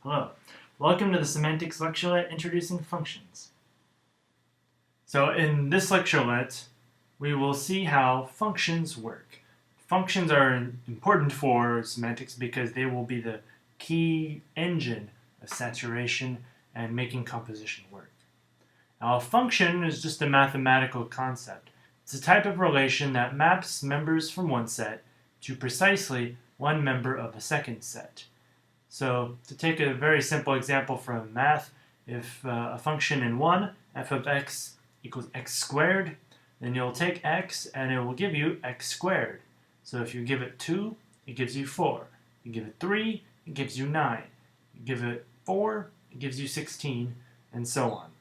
Hello, welcome to the Semantics lecturelet introducing functions. So in this lecturelet, we will see how functions work. Functions are important for semantics because they will be the key engine of saturation and making composition work. Now, a function is just a mathematical concept. It's a type of relation that maps members from one set to precisely one member of a second set. So to take a very simple example from math, if a function in 1, f of x equals x squared, then you'll take x and it will give you x squared. So if you give it 2, it gives you 4. You give it 3, it gives you 9. You give it 4, it gives you 16, and so on.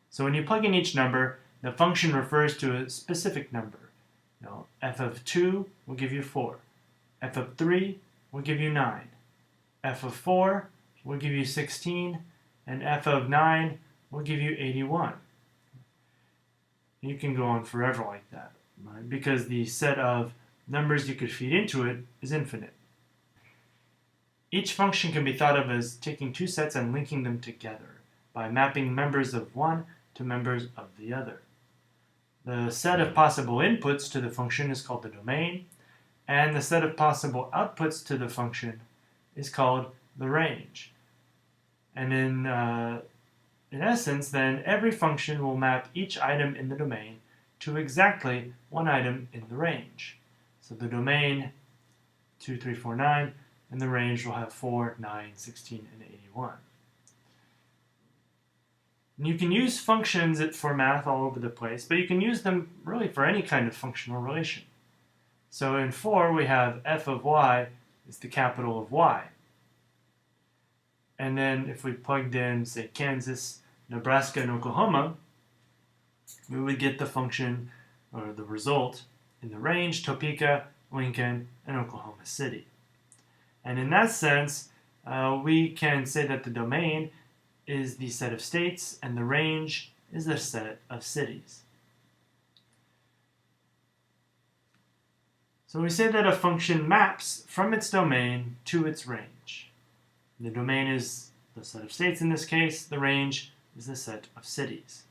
So when you plug in each number, the function refers to a specific number. F of 2 will give you 4. F of 3 will give you 9. F of 4 will give you 16, and f of 9 will give you 81. You can go on forever like that, right? Because the set of numbers you could feed into it is infinite. Each function can be thought of as taking two sets and linking them together by mapping members of one to members of the other. The set of possible inputs to the function is called the domain, and the set of possible outputs to the function is called the range. And in essence, then, every function will map each item in the domain to exactly one item in the range. So the domain 2, 3, 4, 9, and the range will have 4, 9, 16, and 81. And you can use functions for math all over the place, but you can use them really for any kind of functional relation. So in 4, we have f of y is the capital of y. And then if we plugged in, say, Kansas, Nebraska, and Oklahoma, we would get the function, or the result, in the range, Topeka, Lincoln, and Oklahoma City. And in that sense, we can say that the domain is the set of states, and the range is the set of cities. So we say that a function maps from its domain to its range. The domain is the set of states in this case, the range is the set of cities.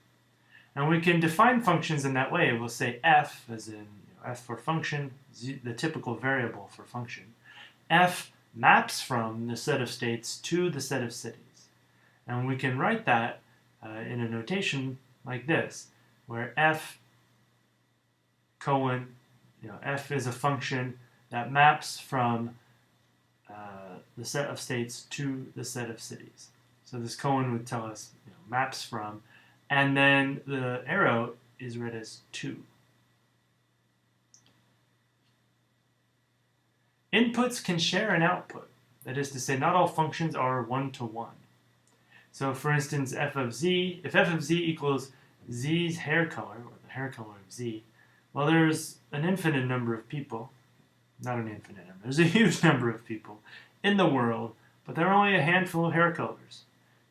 And we can define functions in that way. We'll say f, as in f for function, the typical variable for function. F maps from the set of states to the set of cities. And we can write that in a notation like this, where f colon, f is a function that maps from the set of states to the set of cities. So this colon would tell us maps from, and then the arrow is read as to. Inputs can share an output. That is to say, not all functions are one-to-one. So for instance, f of z, if f of z equals z's hair color, or the hair color of z, well, there's an infinite number of people, not an infinite number, there's a huge number of people in the world, but there are only a handful of hair colors.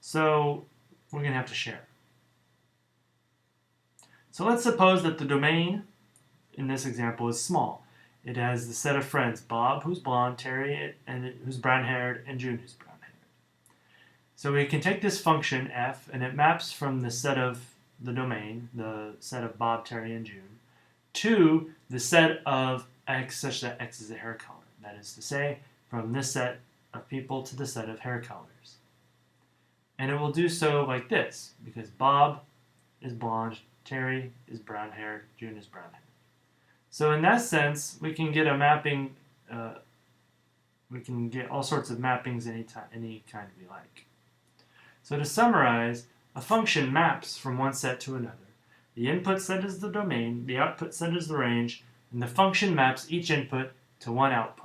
So we're going to have to share. So let's suppose that the domain in this example is small. It has the set of friends, Bob, who's blonde, Terry, who's brown-haired, and June, who's brown-haired. So we can take this function, f, and it maps from the set of the domain, the set of Bob, Terry, and June, to the set of x such that x is a hair color. That is to say, from this set of people to the set of hair colors. And it will do so like this, because Bob is blonde, Terry is brown-haired, June is brown-haired. So in that sense, we can get a mapping, we can get all sorts of mappings any kind we like. So to summarize, a function maps from one set to another. The input set is the domain, the output set is the range, and the function maps each input to one output.